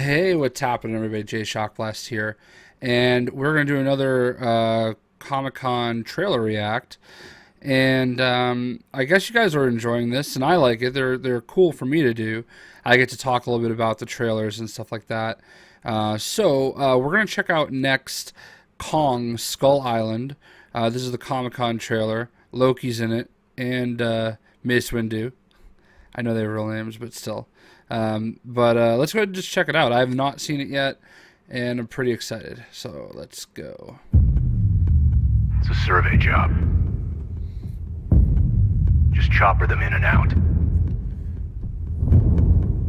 Hey, what's happening, everybody? Jay Shockblast here, and we're gonna do another Comic Con trailer react. And I guess you guys are enjoying this, and I like it. They're cool for me to do. I get to talk a little bit about the trailers and stuff like that. So we're gonna check out next Kong Skull Island. This is the Comic Con trailer. Loki's in it, and Mace Windu. I know they have real names, but still. But let's go ahead and just check it out. I have not seen it yet, and I'm pretty excited. So let's go. It's a survey job. Just chopper them in and out.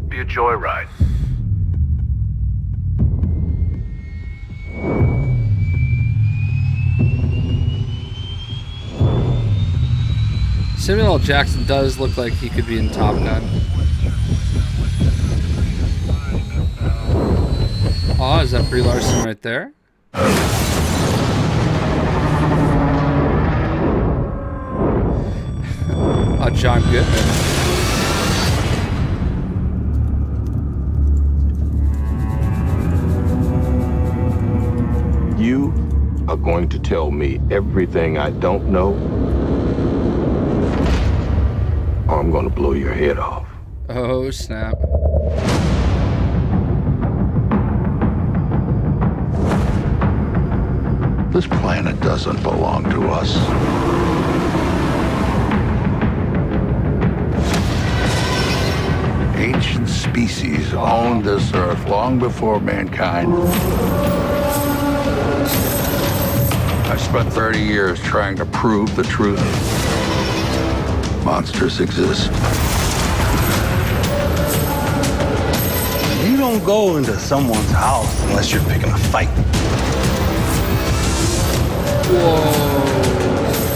Be a joyride. Samuel L. Jackson does look like he could be in Top Gun. Oh, is that Brie Larson right there? John Goodman. You are going to tell me everything I don't know, or I'm going to blow your head off. Oh, snap. This planet doesn't belong to us. Ancient species owned this Earth long before mankind. I spent 30 years trying to prove the truth. Monsters exist. You don't go into someone's house unless you're picking a fight. Whoa.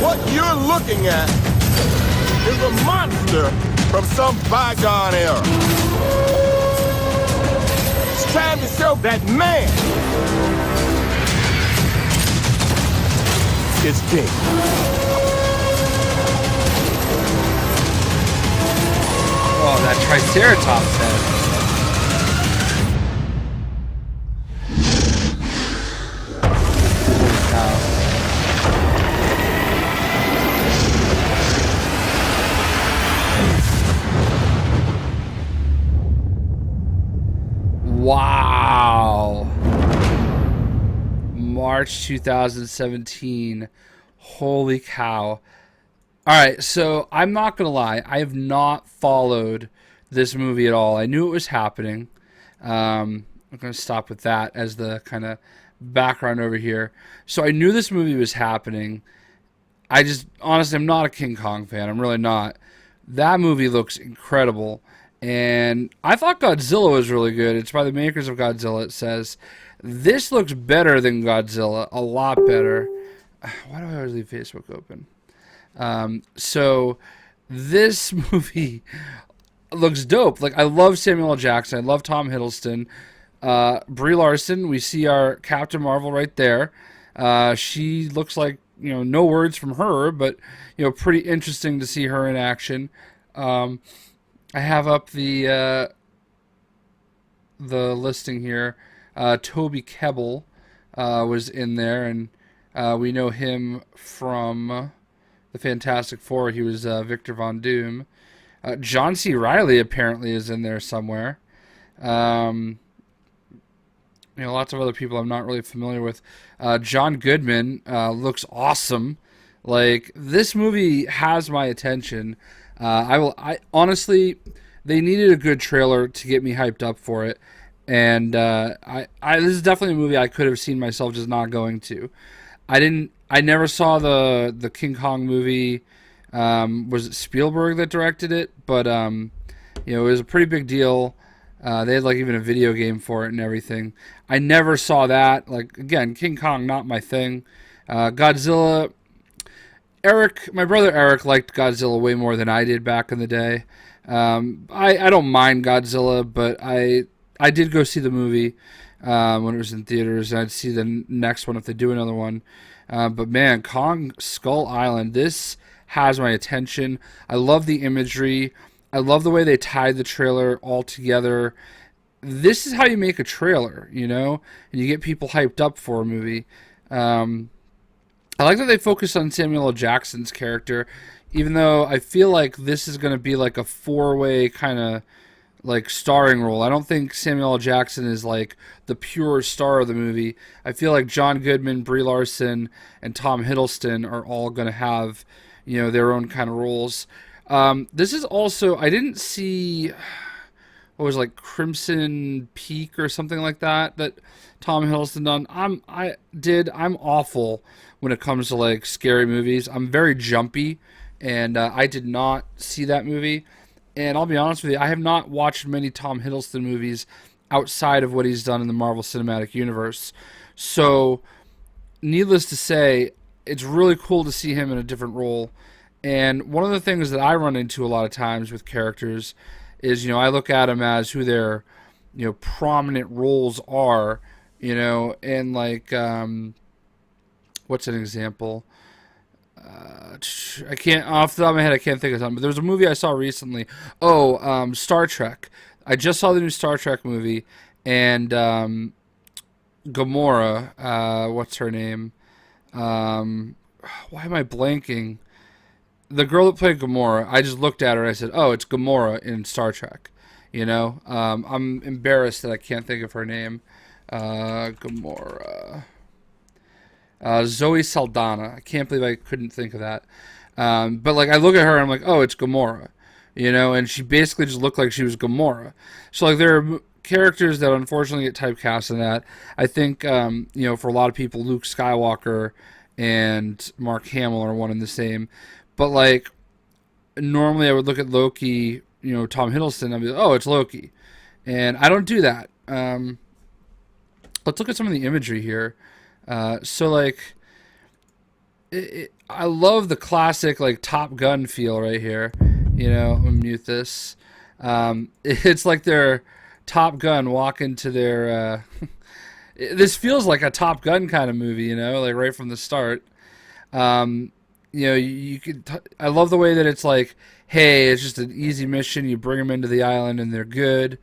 What you're looking at is a monster from some bygone era. It's time to show that man is king. Oh, that Triceratops head. Wow. March 2017. Holy cow. Alright, so I'm not going to lie. I have not followed this movie at all. I knew it was happening. I'm going to stop with that as the kind of background over here. So I knew this movie was happening. Honestly, I'm not a King Kong fan. I'm really not. That movie looks incredible. And I thought Godzilla was really good. It's by the makers of Godzilla, it says. This looks better than Godzilla. A lot better. Why do I always leave Facebook open? So this movie looks dope. Like, I love Samuel L. Jackson. I love Tom Hiddleston. Brie Larson, we see our Captain Marvel right there. She looks like, no words from her, but, pretty interesting to see her in action. I have up the listing here. Toby Kebbell was in there, and we know him from the Fantastic Four. He was Victor Von Doom. John C. Reilly apparently is in there somewhere. Lots of other people I'm not really familiar with. John Goodman looks awesome. Like, this movie has my attention. I honestly, they needed a good trailer to get me hyped up for it, and this is definitely a movie I could have seen myself just not going to. I never saw the King Kong movie. Was it Spielberg that directed it? But it was a pretty big deal. They had even a video game for it and everything. I never saw that. Again, King Kong, not my thing. Godzilla. My brother Eric liked Godzilla way more than I did back in the day. I don't mind Godzilla, but I did go see the movie when it was in theaters, and I'd see the next one if they do another one. But man, Kong Skull Island, this has my attention. I love the imagery. I love the way they tied the trailer all together. this is how you make a trailer, you know, and you get people hyped up for a movie. I like that they focus on Samuel L. Jackson's character, even though I feel like this is going to be like a four-way kind of like starring role. I don't think Samuel L. Jackson is like the pure star of the movie. I feel like John Goodman, Brie Larson, and Tom Hiddleston are all going to have, you know, their own kind of roles. This is also, I didn't see, what was it, like Crimson Peak or something like that Tom Hiddleston done. I'm awful when it comes to like scary movies. I'm very jumpy, and I did not see that movie. And I'll be honest with you, I have not watched many Tom Hiddleston movies outside of what he's done in the Marvel Cinematic Universe. So, needless to say, it's really cool to see him in a different role. And one of the things that I run into a lot of times with characters is, you know, I look at them as who their, you know, prominent roles are, you know, and like, what's an example? I can't, off the top of my head, I can't think of something. But there was a movie I saw recently. Star Trek. I just saw the new Star Trek movie, and Gamora, what's her name? Why am I blanking? The girl that played Gamora, I just looked at her and I said, oh, it's Gamora in Star Trek. You know? I'm embarrassed that I can't think of her name. Gamora. Zoe Saldana. I can't believe I couldn't think of that. But like I look at her and I'm like, oh, it's Gamora, you know, and she basically just looked like she was Gamora. So like there are characters that unfortunately get typecast in that. I think you know, for a lot of people, Luke Skywalker and Mark Hamill are one and the same. But like normally I would look at Loki, you know, Tom Hiddleston, I'd be like, oh, it's Loki, and I don't do that. Let's look at some of the imagery here. So like, I love the classic like Top Gun feel right here. You know, I'm gonna mute this. It's like their Top Gun walking to their. This feels like a Top Gun kind of movie, you know, like right from the start. You know, you could. I love the way that it's like, hey, it's just an easy mission. You bring them into the island and they're good.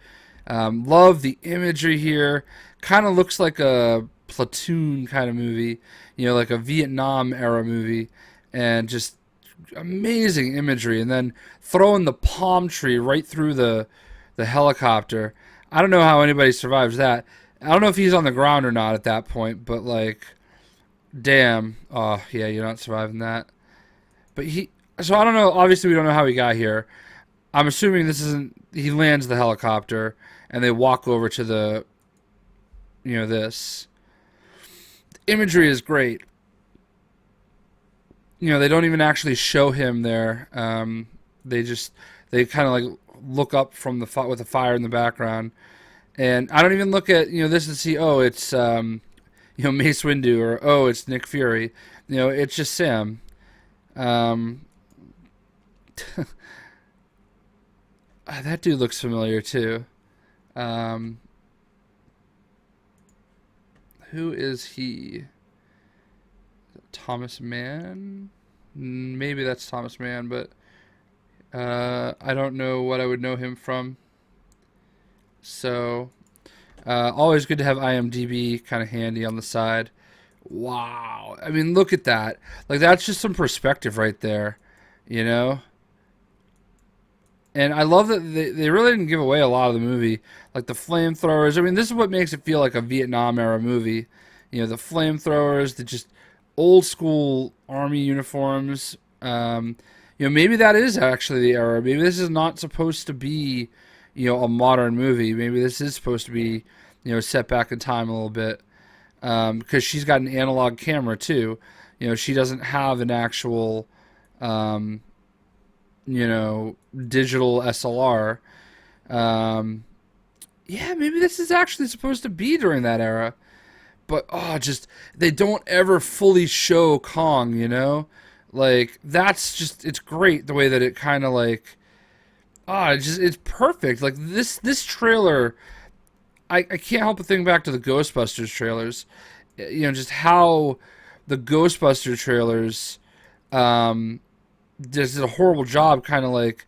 Love the imagery here. Kind of looks like a Platoon kind of movie, you know, like a Vietnam era movie, and just amazing imagery. And then throwing the palm tree right through the helicopter. I don't know how anybody survives that. I don't know if he's on the ground or not at that point, but like, damn. Oh yeah, you're not surviving that. But so I don't know. Obviously, we don't know how he got here. I'm assuming this isn't. He lands the helicopter and they walk over to the, you know, this. Imagery is great. You know, they don't even actually show him there. They kind of like look up from with the fire in the background, and I don't even look at, you know, this and see, oh, it's you know, Mace Windu, or oh, it's Nick Fury. You know, it's just Sam. That dude looks familiar too. Who is he? Thomas Mann? Maybe that's Thomas Mann, but I don't know what I would know him from. So, always good to have IMDb kind of handy on the side. Wow. I mean, look at that. Like, that's just some perspective right there, you know? And I love that they really didn't give away a lot of the movie. Like the flamethrowers. I mean, this is what makes it feel like a Vietnam era movie. You know, the flamethrowers, the just old school army uniforms. You know, maybe that is actually the era. Maybe this is not supposed to be, you know, a modern movie. Maybe this is supposed to be, you know, set back in time a little bit. Because she's got an analog camera too. You know, she doesn't have an actual, you know, digital SLR. Yeah, maybe this is actually supposed to be during that era. But, just, they don't ever fully show Kong, you know? Like, that's just, it's great the way that it kind of like, it's perfect. Like, this trailer, I can't help but think back to the Ghostbusters trailers. You know, just how the Ghostbusters trailers, just did a horrible job kind of like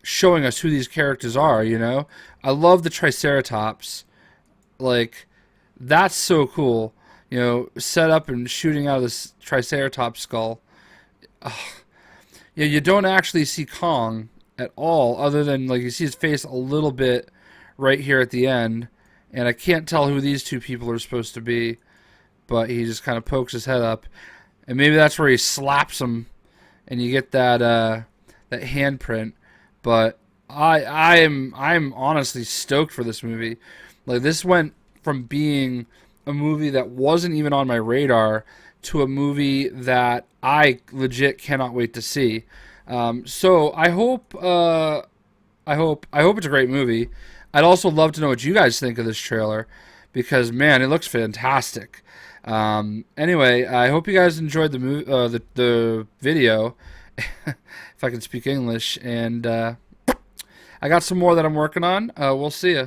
showing us who these characters are, you know? I love the Triceratops. Like, that's so cool. You know, set up and shooting out of this Triceratops skull. Yeah, you don't actually see Kong at all, other than, like, you see his face a little bit right here at the end. And I can't tell who these two people are supposed to be, but he just kind of pokes his head up. And maybe that's where he slaps him, and you get that that handprint. But I'm honestly stoked for this movie. Like, this went from being a movie that wasn't even on my radar to a movie that I legit cannot wait to see. So I hope it's a great movie. I'd also love to know what you guys think of this trailer, because man, it looks fantastic. Anyway, I hope you guys enjoyed the video, if I can speak English, and I got some more that I'm working on. We'll see ya.